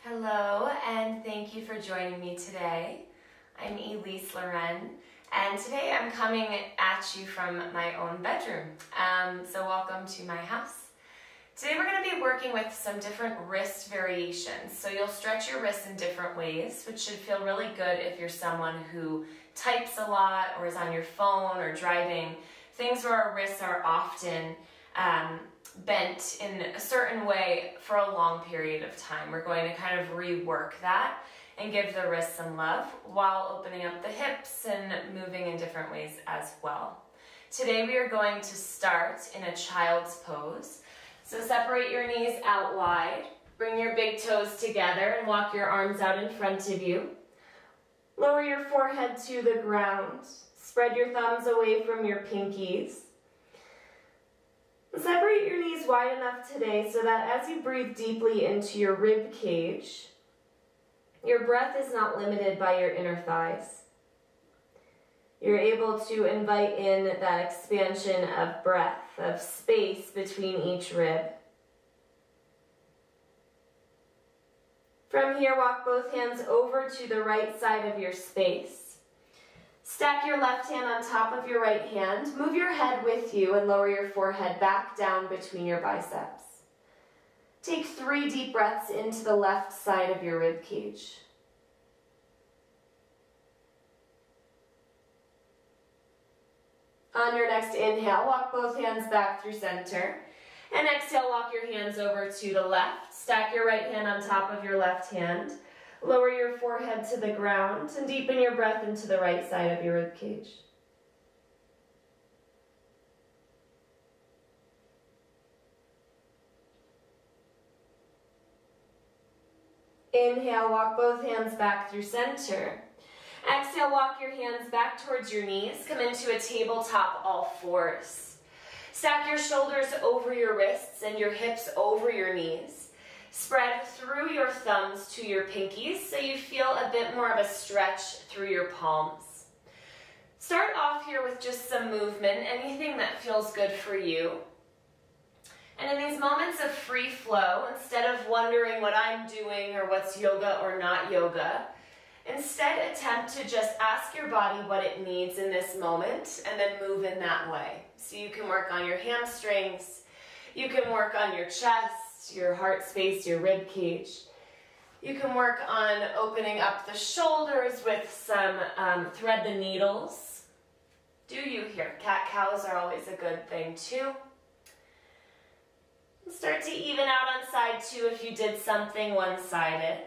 Hello, and thank you for joining me today. I'm Elyse Leren, and today I'm coming at you from my own bedroom. So welcome to my house. Today we're going to be working with some different wrist variations. So you'll stretch your wrists in different ways, which should feel really good if you're someone who types a lot or is on your phone or driving. Things where our wrists are often bent in a certain way for a long period of time. We're going to kind of rework that and give the wrists some love while opening up the hips and moving in different ways as well. Today we are going to start in a child's pose. So separate your knees out wide, bring your big toes together and walk your arms out in front of you. Lower your forehead to the ground. Spread your thumbs away from your pinkies. Separate your knees wide enough today so that as you breathe deeply into your rib cage, your breath is not limited by your inner thighs. You're able to invite in that expansion of breath, of space between each rib. From here, walk both hands over to the right side of your space. Stack your left hand on top of your right hand. Move your head with you and lower your forehead back down between your biceps. Take 3 deep breaths into the left side of your rib cage. On your next inhale, walk both hands back through center. And exhale, walk your hands over to the left. Stack your right hand on top of your left hand. Lower your forehead to the ground and deepen your breath into the right side of your rib cage. Inhale, walk both hands back through center. Exhale, walk your hands back towards your knees. Come into a tabletop all fours. Stack your shoulders over your wrists and your hips over your knees. Spread through your thumbs to your pinkies so you feel a bit more of a stretch through your palms. Start off here with just some movement, anything that feels good for you. And in these moments of free flow, instead of wondering what I'm doing or what's yoga or not yoga, instead attempt to just ask your body what it needs in this moment and then move in that way. So you can work on your hamstrings, you can work on your chest, your heart space, your rib cage. You can work on opening up the shoulders with some thread the needles. Do you here? Cat-cows are always a good thing too. And start to even out on side 2 if you did something one-sided.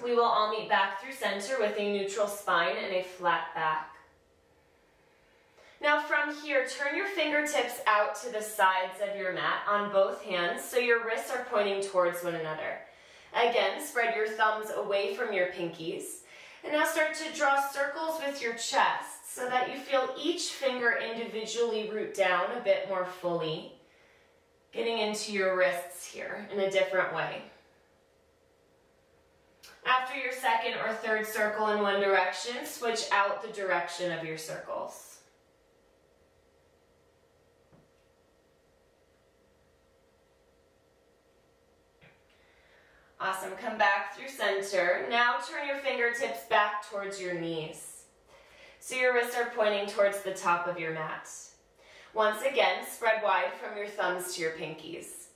We will all meet back through center with a neutral spine and a flat back. Now from here, turn your fingertips out to the sides of your mat on both hands so your wrists are pointing towards one another. Again, spread your thumbs away from your pinkies. And now start to draw circles with your chest so that you feel each finger individually root down a bit more fully, getting into your wrists here in a different way. After your second or third circle in one direction, switch out the direction of your circles. Awesome, come back through center. Now turn your fingertips back towards your knees. So your wrists are pointing towards the top of your mat. Once again, spread wide from your thumbs to your pinkies.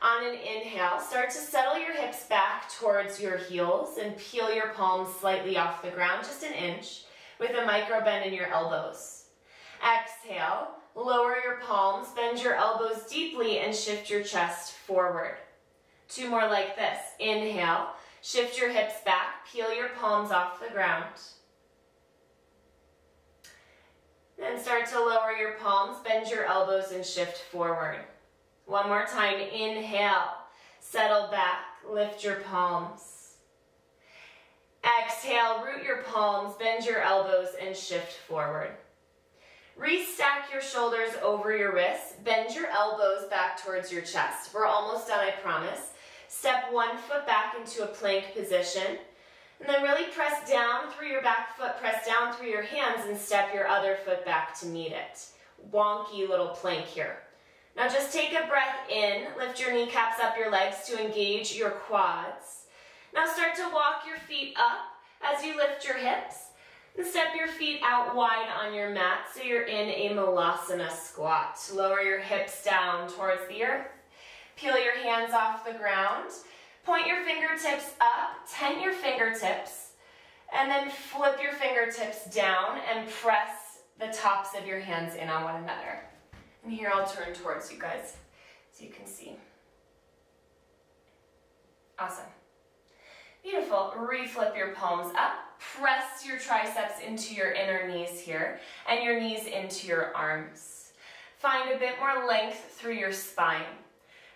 On an inhale, start to settle your hips back towards your heels and peel your palms slightly off the ground, just an inch, with a micro bend in your elbows. Exhale, lower your palms, bend your elbows deeply and shift your chest forward. 2 more like this. Inhale, shift your hips back, peel your palms off the ground. Then start to lower your palms, bend your elbows and shift forward. One more time. Inhale, settle back, lift your palms. Exhale, root your palms, bend your elbows and shift forward. Restack your shoulders over your wrists, bend your elbows back towards your chest. We're almost done, I promise. Step 1 foot back into a plank position, and then really press down through your back foot, press down through your hands, and step your other foot back to meet it. Wonky little plank here. Now just take a breath in, lift your kneecaps up your legs to engage your quads. Now start to walk your feet up as you lift your hips and step your feet out wide on your mat so you're in a malasana squat. Lower your hips down towards the earth. Peel your hands off the ground. Point your fingertips up, tent your fingertips, and then flip your fingertips down and press the tops of your hands in on one another. And here I'll turn towards you guys so you can see. Awesome. Beautiful. Reflip your palms up. Press your triceps into your inner knees here and your knees into your arms. Find a bit more length through your spine.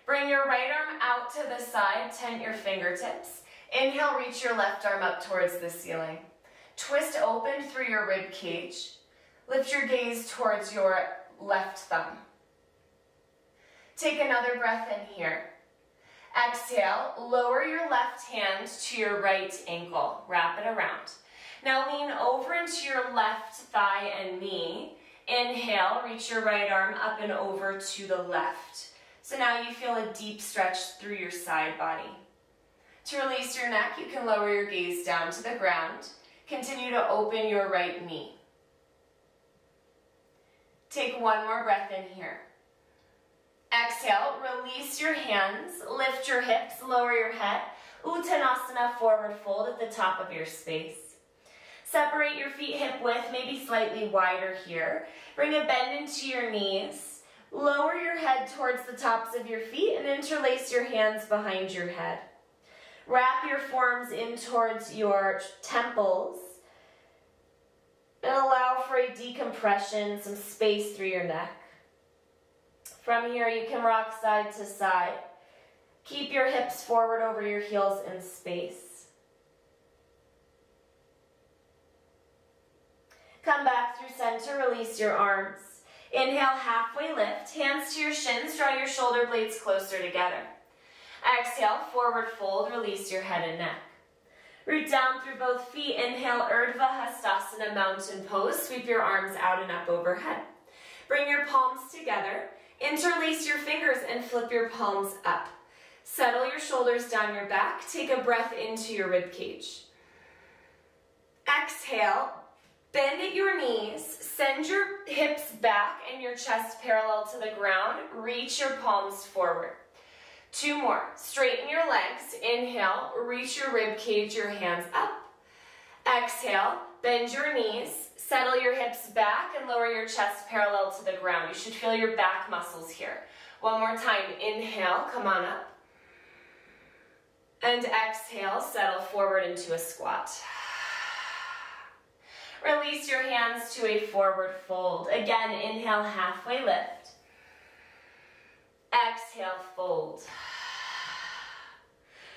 Bring your right arm out to the side, tent your fingertips. Inhale, reach your left arm up towards the ceiling. Twist open through your rib cage. Lift your gaze towards your left thumb. Take another breath in here. Exhale, lower your left hand to your right ankle. Wrap it around. Now lean over into your left thigh and knee. Inhale, reach your right arm up and over to the left. So now you feel a deep stretch through your side body. To release your neck, you can lower your gaze down to the ground. Continue to open your right knee. Take one more breath in here. Exhale, release your hands, lift your hips, lower your head. Uttanasana, forward fold at the top of your space. Separate your feet hip width, maybe slightly wider here. Bring a bend into your knees. Lower your head towards the tops of your feet and interlace your hands behind your head. Wrap your forearms in towards your temples and allow for a decompression, some space through your neck. From here, you can rock side to side. Keep your hips forward over your heels in space. Come back through center, release your arms. Inhale, halfway lift, hands to your shins, draw your shoulder blades closer together. Exhale, forward fold, release your head and neck. Root down through both feet, inhale, Urdhva Hastasana, mountain pose. Sweep your arms out and up overhead. Bring your palms together. Interlace your fingers and flip your palms up. Settle your shoulders down your back. Take a breath into your rib cage. Exhale, bend at your knees. Send your hips back and your chest parallel to the ground. Reach your palms forward. Two more. Straighten your legs. Inhale, reach your rib cage, your hands up. Exhale, bend your knees. Settle your hips back and lower your chest parallel to the ground. You should feel your back muscles here. One more time. Inhale, come on up. And exhale, settle forward into a squat. Release your hands to a forward fold. Again, inhale, halfway lift. Exhale, fold.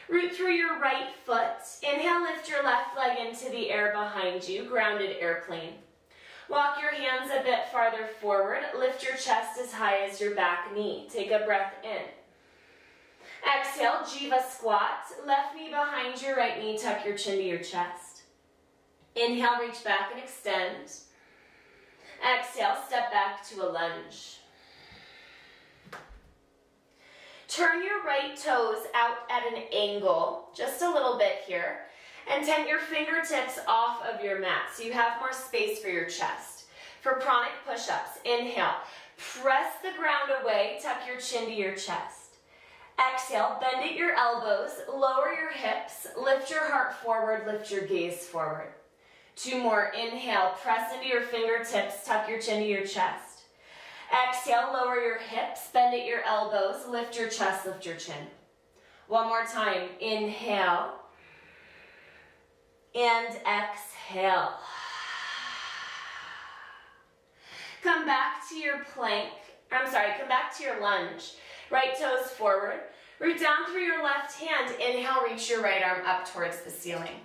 Root through your right foot. Inhale, lift your left leg into the air behind you, grounded airplane. Walk your hands a bit farther forward. Lift your chest as high as your back knee. Take a breath in. Exhale, Jiva squat. Left knee behind your right knee, tuck your chin to your chest. Inhale, reach back and extend. Exhale, step back to a lunge. Turn your right toes out at an angle, just a little bit here, and tent your fingertips off of your mat so you have more space for your chest. For pranic push-ups, inhale, press the ground away, tuck your chin to your chest. Exhale, bend at your elbows, lower your hips, lift your heart forward, lift your gaze forward. Two more, inhale, press into your fingertips, tuck your chin to your chest. Exhale, lower your hips, bend at your elbows, lift your chest, lift your chin. One more time, inhale, and exhale. Come back to your plank, come back to your lunge. Right toes forward, root down through your left hand, inhale, reach your right arm up towards the ceiling.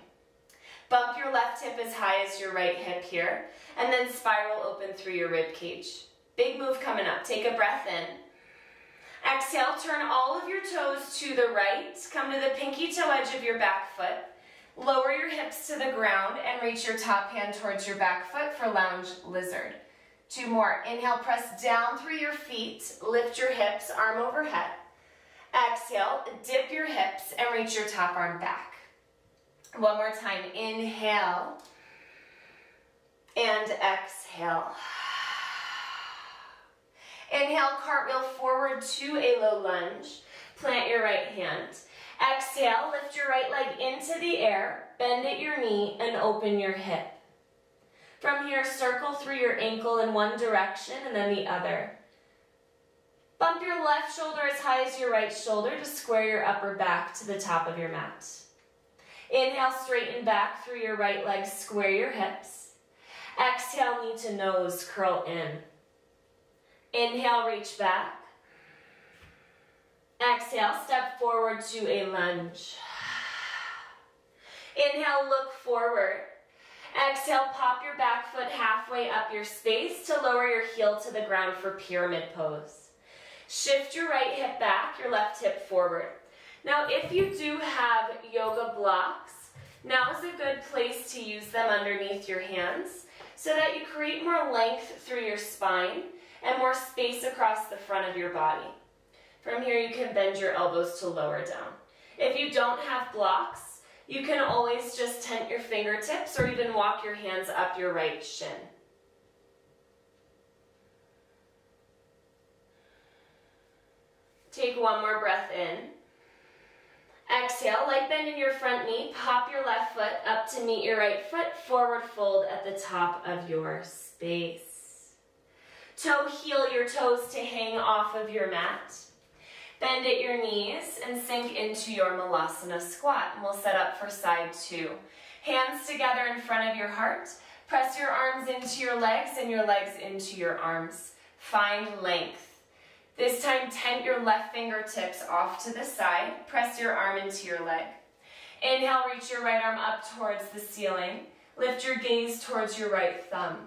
Bump your left hip as high as your right hip here, and then spiral open through your rib cage. Big move coming up. Take a breath in. Exhale, turn all of your toes to the right. Come to the pinky toe edge of your back foot. Lower your hips to the ground and reach your top hand towards your back foot for lounge lizard. 2 more. Inhale, press down through your feet. Lift your hips, arm overhead. Exhale, dip your hips and reach your top arm back. One more time. Inhale and exhale. Inhale, cartwheel forward to a low lunge. Plant your right hand. Exhale, lift your right leg into the air, bend at your knee, and open your hip. From here, circle through your ankle in one direction and then the other. Bump your left shoulder as high as your right shoulder to square your upper back to the top of your mat. Inhale, straighten back through your right leg, square your hips. Exhale, knee to nose, curl in. Inhale, reach back. Exhale, step forward to a lunge. Inhale, look forward. Exhale, pop your back foot halfway up your space to lower your heel to the ground for pyramid pose. Shift your right hip back, your left hip forward. Now, if you do have yoga blocks, now is a good place to use them underneath your hands so that you create more length through your spine and more space across the front of your body. From here, you can bend your elbows to lower down. If you don't have blocks, you can always just tent your fingertips or even walk your hands up your right shin. Take one more breath in. Exhale, light bend in your front knee, pop your left foot up to meet your right foot, forward fold at the top of your space. Toe heel your toes to hang off of your mat. Bend at your knees and sink into your Malasana squat. And we'll set up for side 2. Hands together in front of your heart. Press your arms into your legs and your legs into your arms. Find length. This time, tent your left fingertips off to the side. Press your arm into your leg. Inhale, reach your right arm up towards the ceiling. Lift your gaze towards your right thumb.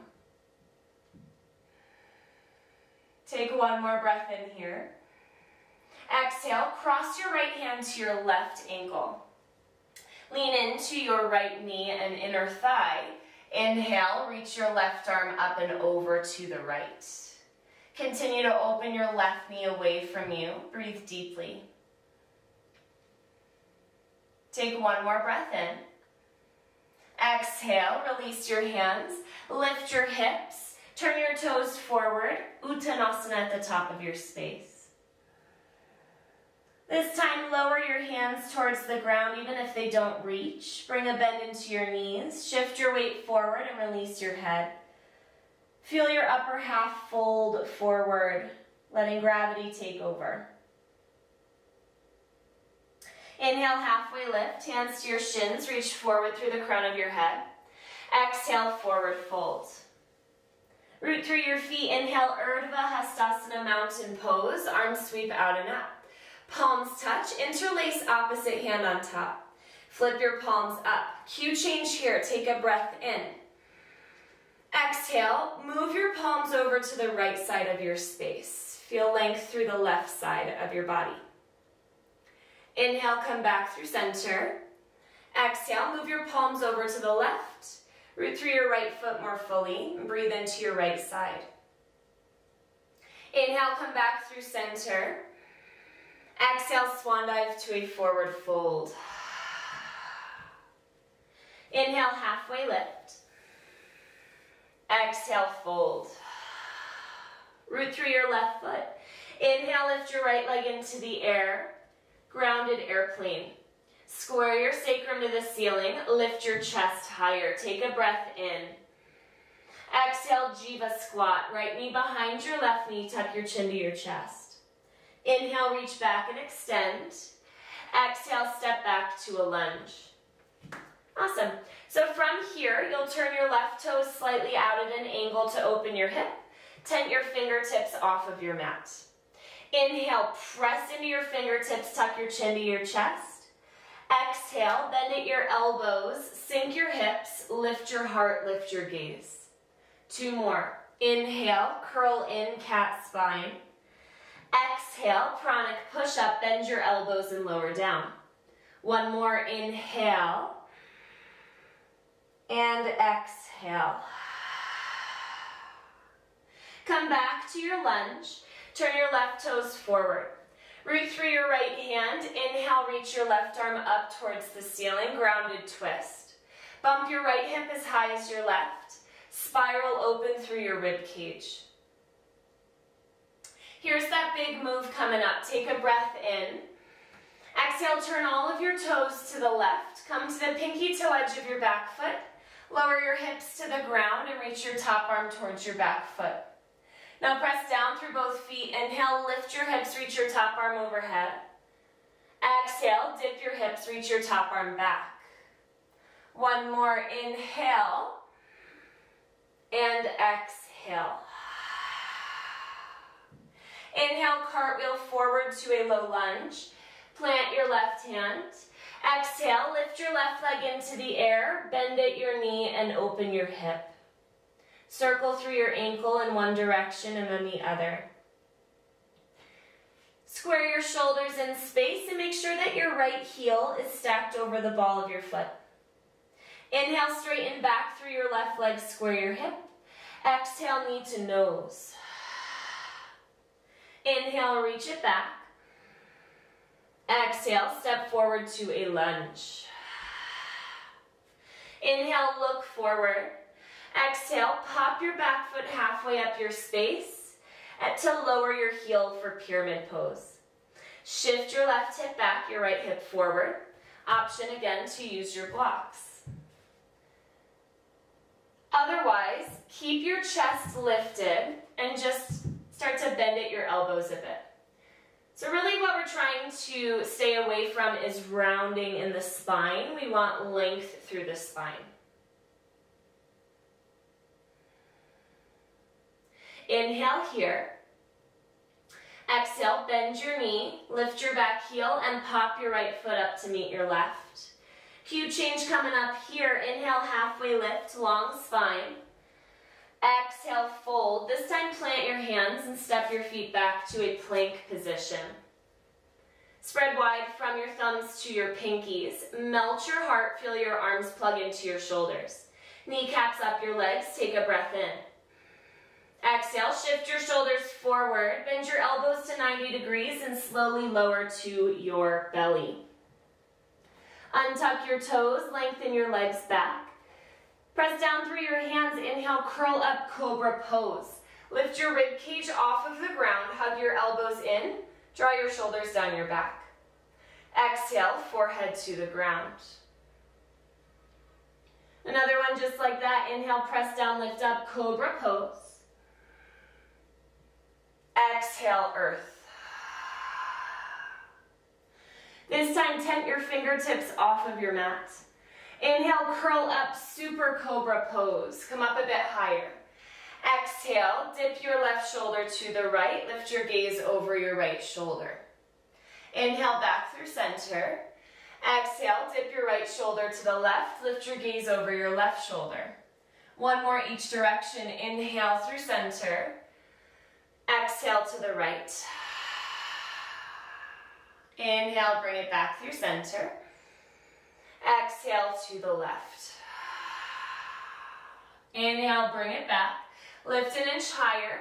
Take one more breath in here. Exhale, cross your right hand to your left ankle. Lean into your right knee and inner thigh. Inhale, reach your left arm up and over to the right. Continue to open your left knee away from you. Breathe deeply. Take one more breath in. Exhale, release your hands. Lift your hips. Turn your toes forward. Uttanasana at the top of your space. This time, lower your hands towards the ground, even if they don't reach. Bring a bend into your knees. Shift your weight forward and release your head. Feel your upper half fold forward, letting gravity take over. Inhale, halfway lift, hands to your shins, reach forward through the crown of your head. Exhale, forward fold. Root through your feet, inhale, Urdhva Hastasana mountain pose, arms sweep out and up. Palms touch, interlace opposite hand on top. Flip your palms up. Cue change here, take a breath in. Exhale, move your palms over to the right side of your space. Feel length through the left side of your body. Inhale, come back through center. Exhale, move your palms over to the left. Root through your right foot more fully. And breathe into your right side. Inhale, come back through center. Exhale, swan dive to a forward fold. Inhale, halfway lift. Exhale, fold. Root through your left foot. Inhale, lift your right leg into the air. Grounded airplane. Square your sacrum to the ceiling. Lift your chest higher. Take a breath in. Exhale, Jiva squat. Right knee behind your left knee. Tuck your chin to your chest. Inhale, reach back and extend. Exhale, step back to a lunge. Awesome. So from here, you'll turn your left toes slightly out at an angle to open your hip. Tent your fingertips off of your mat. Inhale, press into your fingertips, tuck your chin to your chest. Exhale, bend at your elbows, sink your hips, lift your heart, lift your gaze. 2 more. Inhale, curl in, cat spine. Exhale, pranic push up, bend your elbows and lower down. 1 more, inhale. And exhale. Come back to your lunge. Turn your left toes forward. Root through your right hand. Inhale, reach your left arm up towards the ceiling, grounded twist. Bump your right hip as high as your left. Spiral open through your rib cage. Here's that big move coming up. Take a breath in. Exhale, turn all of your toes to the left. Come to the pinky toe edge of your back foot. Lower your hips to the ground and reach your top arm towards your back foot. Now press down through both feet. Inhale, lift your hips, reach your top arm overhead. Exhale, dip your hips, reach your top arm back. One more, inhale and exhale. Inhale, cartwheel forward to a low lunge. Plant your left hand. Exhale, lift your left leg into the air, bend at your knee and open your hip. Circle through your ankle in one direction and then the other. Square your shoulders in space and make sure that your right heel is stacked over the ball of your foot. Inhale, straighten back through your left leg, square your hip. Exhale, knee to nose. Inhale, reach it back. Exhale, step forward to a lunge. Inhale, look forward. Exhale, pop your back foot halfway up your space to lower your heel for pyramid pose. Shift your left hip back, your right hip forward. Option again to use your blocks. Otherwise, keep your chest lifted and just start to bend at your elbows a bit. So really what we're trying to stay away from is rounding in the spine. We want length through the spine. Inhale here. Exhale, bend your knee, lift your back heel, and pop your right foot up to meet your left. Cue change coming up here. Inhale, halfway lift, long spine. Exhale, fold. This time plant your hands and step your feet back to a plank position. Spread wide from your thumbs to your pinkies. Melt your heart, feel your arms plug into your shoulders. Kneecaps up your legs, take a breath in. Exhale, shift your shoulders forward, bend your elbows to 90 degrees and slowly lower to your belly. Untuck your toes, lengthen your legs back. Press down through your hands, inhale, curl up, cobra pose. Lift your rib cage off of the ground, hug your elbows in, draw your shoulders down your back. Exhale, forehead to the ground. Another one just like that, inhale, press down, lift up, cobra pose. Exhale, earth. This time, tent your fingertips off of your mat. Inhale, curl up, super cobra pose. Come up a bit higher. Exhale, dip your left shoulder to the right. Lift your gaze over your right shoulder. Inhale, back through center. Exhale, dip your right shoulder to the left. Lift your gaze over your left shoulder. One more each direction. Inhale through center. Exhale to the right. Inhale, bring it back through center. Exhale to the left. Inhale, bring it back. Lift an inch higher.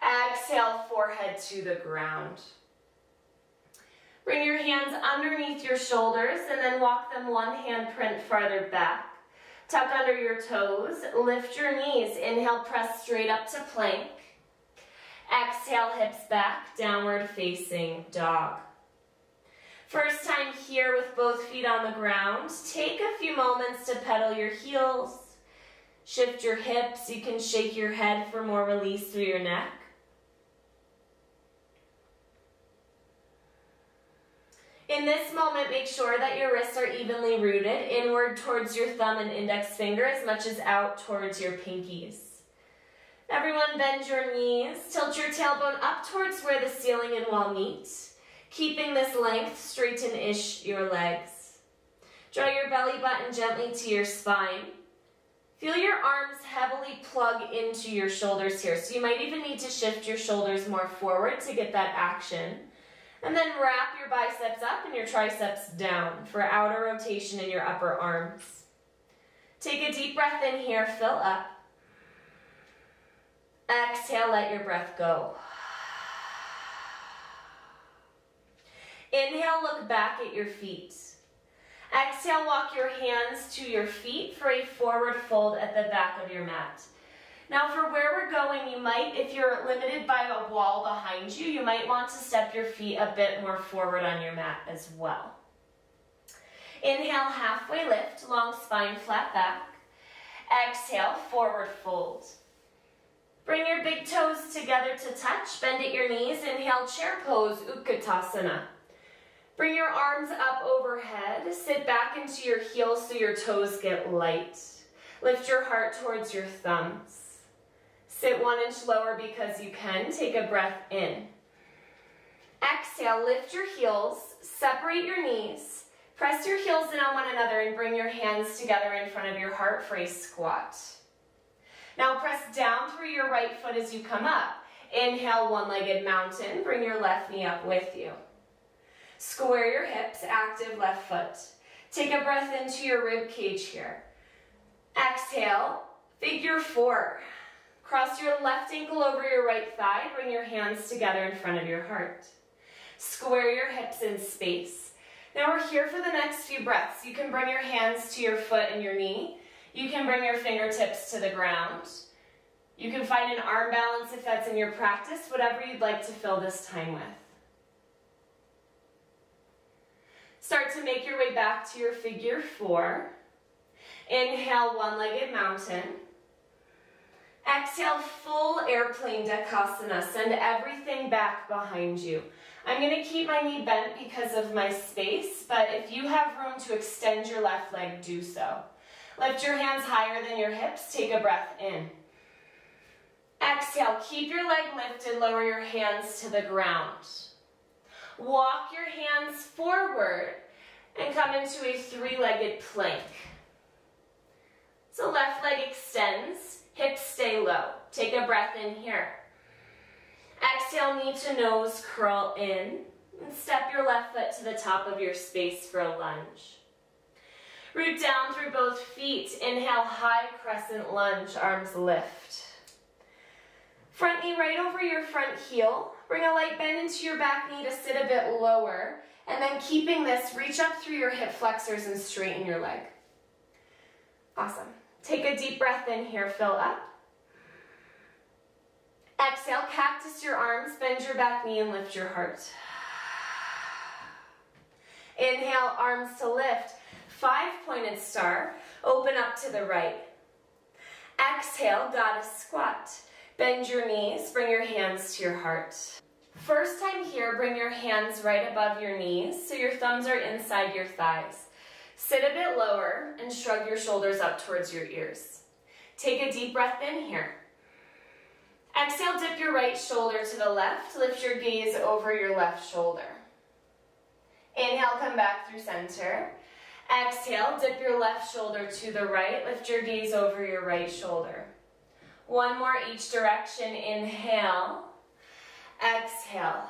Exhale, forehead to the ground. Bring your hands underneath your shoulders and then walk them one handprint farther back. Tuck under your toes. Lift your knees. Inhale, press straight up to plank. Exhale, hips back, downward facing dog. First time here with both feet on the ground. Take a few moments to pedal your heels. Shift your hips. You can shake your head for more release through your neck. In this moment, make sure that your wrists are evenly rooted, inward towards your thumb and index finger as much as out towards your pinkies. Everyone bend your knees, tilt your tailbone up towards where the ceiling and wall meet. Keeping this length, straighten-ish your legs. Draw your belly button gently to your spine. Feel your arms heavily plug into your shoulders here, so you might even need to shift your shoulders more forward to get that action. And then wrap your biceps up and your triceps down for outer rotation in your upper arms. Take a deep breath in here, fill up. Exhale, let your breath go. Inhale, look back at your feet. Exhale, walk your hands to your feet for a forward fold at the back of your mat. Now for where we're going, you might, if you're limited by a wall behind you, you might want to step your feet a bit more forward on your mat as well. Inhale, halfway lift, long spine, flat back. Exhale, forward fold. Bring your big toes together to touch, bend at your knees. Inhale, chair pose, Utkatasana. Bring your arms up overhead, sit back into your heels so your toes get light. Lift your heart towards your thumbs. Sit 1 inch lower because you can. Take a breath in. Exhale, lift your heels, separate your knees. Press your heels in on one another and bring your hands together in front of your heart for a squat. Now press down through your right foot as you come up. Inhale, one-legged mountain. Bring your left knee up with you. Square your hips, active left foot. Take a breath into your rib cage here. Exhale, figure 4. Cross your left ankle over your right thigh. Bring your hands together in front of your heart. Square your hips in space. Now we're here for the next few breaths. You can bring your hands to your foot and your knee. You can bring your fingertips to the ground. You can find an arm balance if that's in your practice, whatever you'd like to fill this time with. Start to make your way back to your figure 4. Inhale, one-legged mountain. Exhale, full airplane Dakasana. Send everything back behind you. I'm going to keep my knee bent because of my space, but if you have room to extend your left leg, do so. Lift your hands higher than your hips. Take a breath in. Exhale, keep your leg lifted. Lower your hands to the ground. Walk your hands forward and come into a 3-legged plank. So left leg extends, hips stay low. Take a breath in here. Exhale, knee to nose, curl in, and step your left foot to the top of your space for a lunge. Root down through both feet. Inhale, high crescent lunge, arms lift. Front knee right over your front heel. Bring a light bend into your back knee to sit a bit lower. And then keeping this, reach up through your hip flexors and straighten your leg. Awesome. Take a deep breath in here, fill up. Exhale, cactus your arms, bend your back knee and lift your heart. Inhale, arms to lift. 5-pointed star, open up to the right. Exhale, goddess squat. Bend your knees, bring your hands to your heart. First time here, bring your hands right above your knees so your thumbs are inside your thighs. Sit a bit lower and shrug your shoulders up towards your ears. Take a deep breath in here. Exhale, dip your right shoulder to the left. Lift your gaze over your left shoulder. Inhale, come back through center. Exhale, dip your left shoulder to the right. Lift your gaze over your right shoulder. One more each direction. Inhale. Exhale.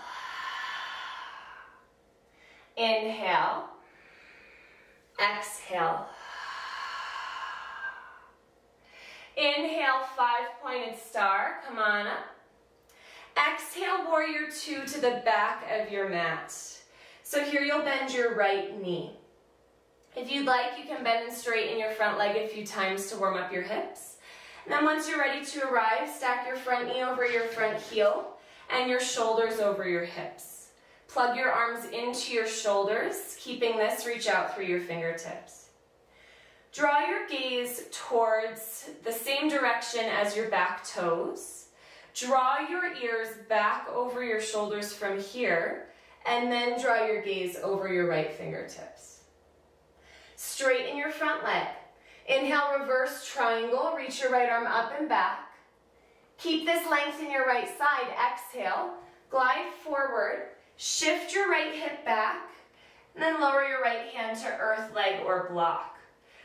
Inhale. Exhale. Inhale, 5-pointed star. Come on up. Exhale, warrior 2 to the back of your mat. So here you'll bend your right knee. If you'd like, you can bend and straighten your front leg a few times to warm up your hips. And then once you're ready to arrive, stack your front knee over your front heel and your shoulders over your hips. Plug your arms into your shoulders, keeping this, reach out through your fingertips. Draw your gaze towards the same direction as your back toes. Draw your ears back over your shoulders from here, and then draw your gaze over your right fingertips. Straighten your front leg. Inhale, reverse triangle. Reach your right arm up and back. Keep this length in your right side. Exhale, glide forward. Shift your right hip back, and then lower your right hand to earth, leg, or block.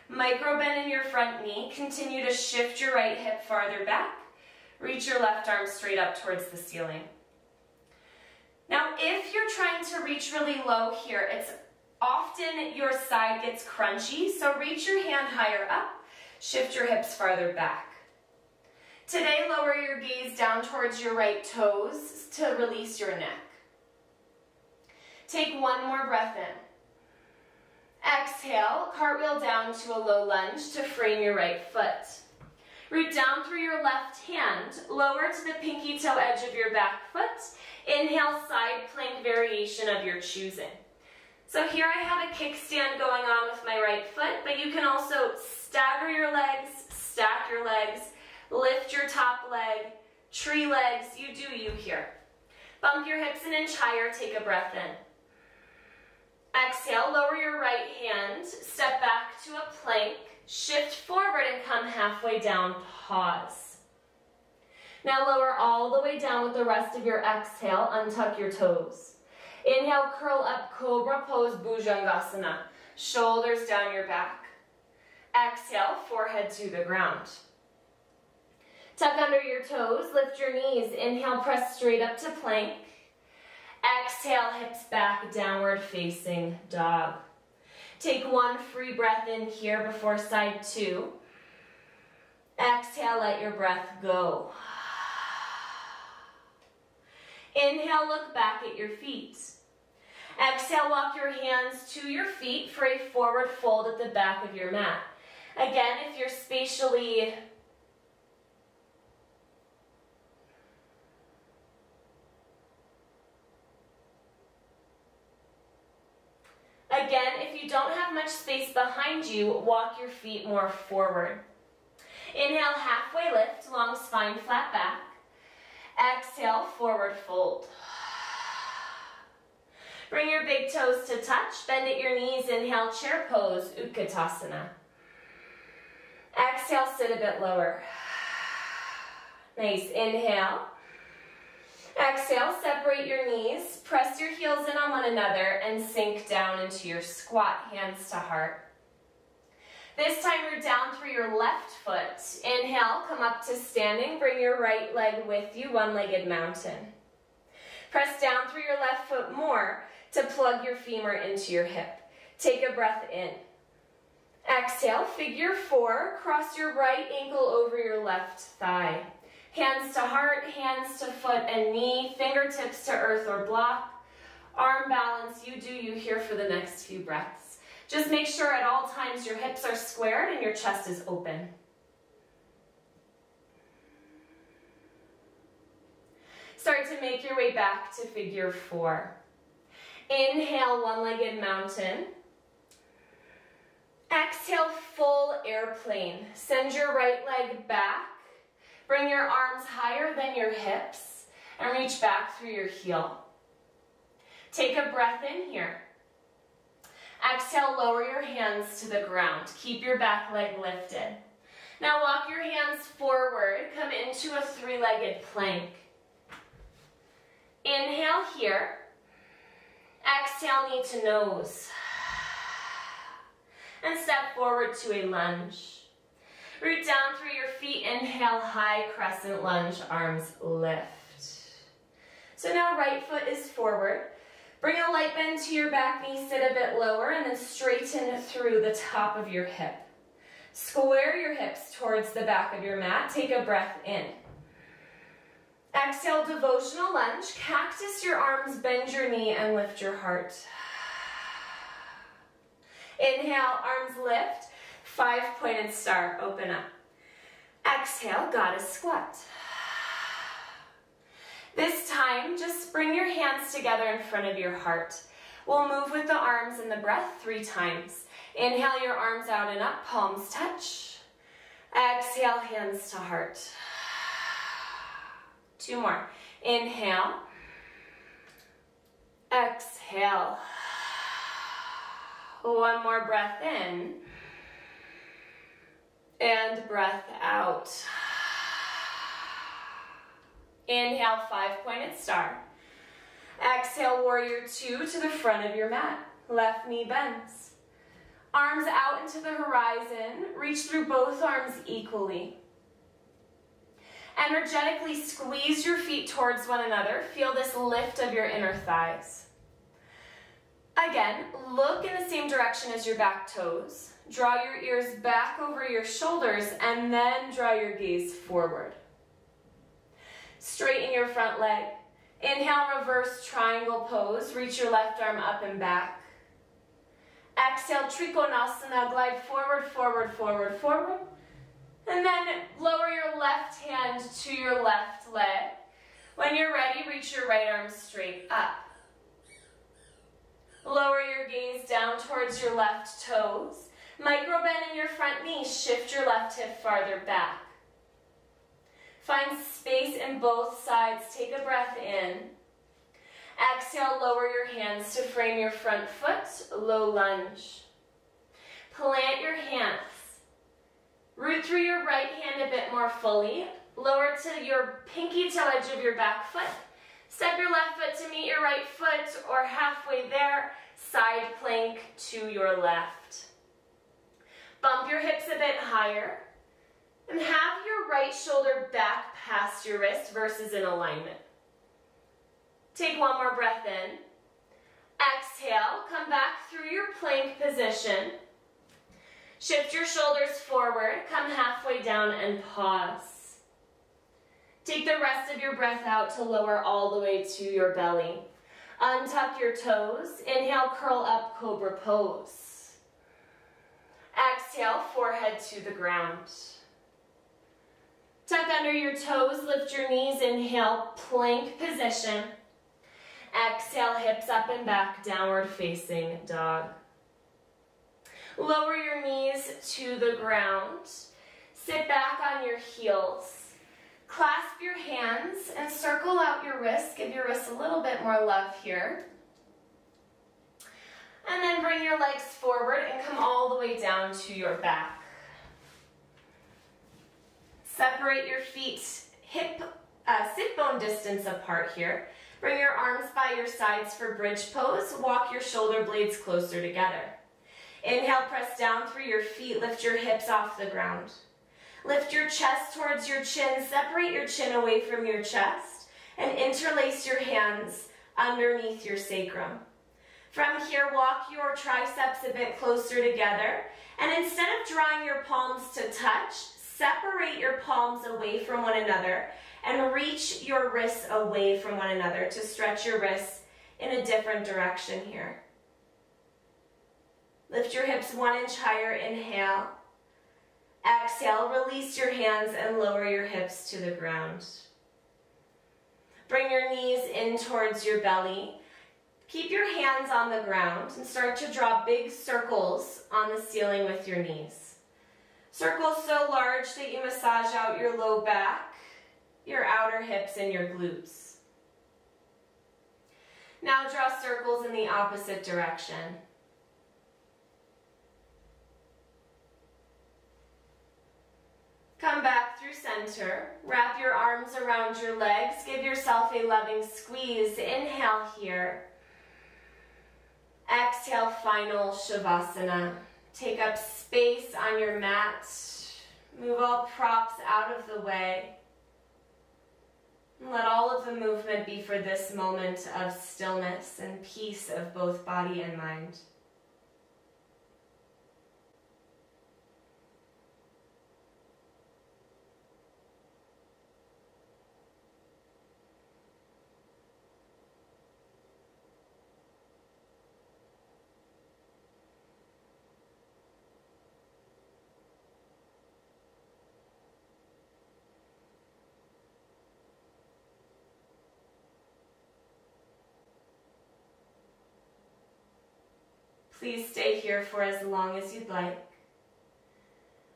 Micro bend in your front knee. Continue to shift your right hip farther back. Reach your left arm straight up towards the ceiling. Now, if you're trying to reach really low here, it's often your side gets crunchy, so reach your hand higher up. Shift your hips farther back. Today, lower your gaze down towards your right toes to release your neck. Take one more breath in. Exhale, cartwheel down to a low lunge to frame your right foot. Root down through your left hand, lower to the pinky toe edge of your back foot. Inhale, side plank variation of your choosing. So here I have a kickstand going on with my right foot, but you can also stagger your legs, stack your legs, lift your top leg, tree legs, you do you here. Bump your hips an inch higher, take a breath in. Exhale, lower your right hand, step back to a plank, shift forward and come halfway down, pause. Now lower all the way down with the rest of your exhale, untuck your toes. Inhale, curl up, cobra pose, bhujangasana. Shoulders down your back. Exhale, forehead to the ground. Tuck under your toes, lift your knees. Inhale, press straight up to plank. Exhale, hips back, downward facing dog. Take one free breath in here before side two. Exhale, let your breath go. Inhale, look back at your feet. Exhale, walk your hands to your feet for a forward fold at the back of your mat. Again, if you're spatially if you don't have much space behind you, walk your feet more forward. Inhale, halfway lift, long spine, flat back. Exhale, forward fold. Bring your big toes to touch, bend at your knees, inhale, chair pose, Utkatasana. Exhale, sit a bit lower. Nice, inhale. Exhale, separate your knees, press your heels in on one another and sink down into your squat, hands to heart. This time root down through your left foot. Inhale, come up to standing, bring your right leg with you, one-legged mountain. Press down through your left foot more to plug your femur into your hip. Take a breath in. Exhale, figure four, cross your right ankle over your left thigh. Hands to heart, hands to foot and knee, fingertips to earth or block. Arm balance, you do you here for the next few breaths. Just make sure at all times your hips are squared and your chest is open. Start to make your way back to figure four. Inhale, one-legged mountain. Exhale, full airplane. Send your right leg back. Bring your arms higher than your hips and reach back through your heel. Take a breath in here. Exhale, lower your hands to the ground. Keep your back leg lifted. Now walk your hands forward. Come into a three-legged plank. Inhale here. Exhale, knee to nose. And step forward to a lunge. Root down through your feet, inhale, high crescent lunge, arms lift. So now right foot is forward. Bring a light bend to your back knee, sit a bit lower, and then straighten through the top of your hip. Square your hips towards the back of your mat. Take a breath in. Exhale, devotional lunge. Cactus your arms, bend your knee, and lift your heart. Inhale, arms lift. Five-pointed star, open up. Exhale, goddess squat. This time, just bring your hands together in front of your heart. We'll move with the arms and the breath 3 times. Inhale your arms out and up, palms touch. Exhale, hands to heart. 2 more. Inhale. Exhale. 1 more breath in. And breath out. Inhale, 5-pointed star. Exhale, warrior 2 to the front of your mat. Left knee bends. Arms out into the horizon. Reach through both arms equally. Energetically squeeze your feet towards one another. Feel this lift of your inner thighs. Again, look in the same direction as your back toes. Draw your ears back over your shoulders and then draw your gaze forward. Straighten your front leg. Inhale, reverse triangle pose. Reach your left arm up and back. Exhale, Trikonasana. Glide forward, forward, forward, forward. And then lower your left hand to your left leg. When you're ready, reach your right arm straight up. Lower your gaze down towards your left toes. Micro bend in your front knee. Shift your left hip farther back. Find space in both sides. Take a breath in. Exhale, lower your hands to frame your front foot. Low lunge. Plant your hands. Root through your right hand a bit more fully. Lower to your pinky toe edge of your back foot. Step your left foot to meet your right foot or halfway there. Side plank to your left. Bump your hips a bit higher. And have your right shoulder back past your wrist versus in alignment. Take one more breath in. Exhale, come back through your plank position. Shift your shoulders forward, come halfway down and pause. Take the rest of your breath out to lower all the way to your belly. Untuck your toes. Inhale, curl up, cobra pose. Exhale, forehead to the ground. Tuck under your toes, lift your knees, inhale, plank position. Exhale, hips up and back, downward facing dog. Lower your knees to the ground. Sit back on your heels. Clasp your hands and circle out your wrists. Give your wrists a little bit more love here. And then bring your legs forward and come all the way down to your back. Separate your feet sit bone distance apart here. Bring your arms by your sides for bridge pose. Walk your shoulder blades closer together. Inhale, press down through your feet. Lift your hips off the ground. Lift your chest towards your chin. Separate your chin away from your chest and interlace your hands underneath your sacrum. From here, walk your triceps a bit closer together. And instead of drawing your palms to touch, separate your palms away from one another and reach your wrists away from one another to stretch your wrists in a different direction here. Lift your hips 1 inch higher, inhale. Exhale, release your hands and lower your hips to the ground. Bring your knees in towards your belly. Keep your hands on the ground and start to draw big circles on the ceiling with your knees. Circles so large that you massage out your low back, your outer hips, and your glutes. Now draw circles in the opposite direction. Come back through center. Wrap your arms around your legs. Give yourself a loving squeeze. Inhale here. Exhale, final Shavasana. Take up space on your mat. Move all props out of the way. And let all of the movement be for this moment of stillness and peace of both body and mind. Please stay here for as long as you'd like.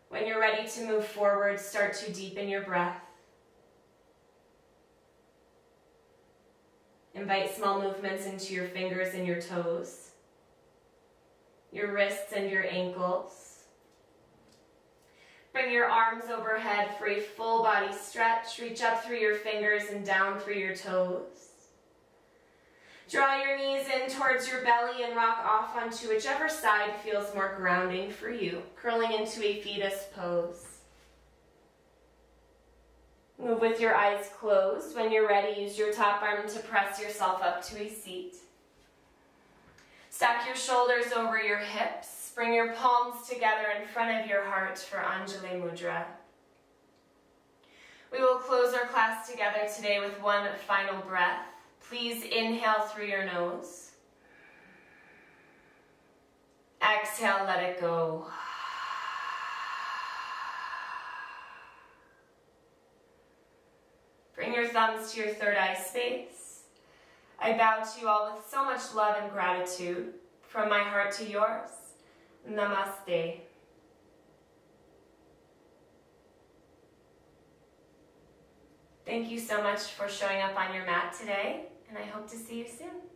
When you're ready to move forward, start to deepen your breath. Invite small movements into your fingers and your toes, your wrists and your ankles. Bring your arms overhead for a full body stretch. Reach up through your fingers and down through your toes. Draw your knees in towards your belly and rock off onto whichever side feels more grounding for you, curling into a fetus pose. Move with your eyes closed. When you're ready, use your top arm to press yourself up to a seat. Stack your shoulders over your hips. Bring your palms together in front of your heart for Anjali Mudra. We will close our class together today with one final breath. Please inhale through your nose. Exhale, let it go. Bring your thumbs to your third eye space. I bow to you all with so much love and gratitude. From my heart to yours. Namaste. Thank you so much for showing up on your mat today, and I hope to see you soon.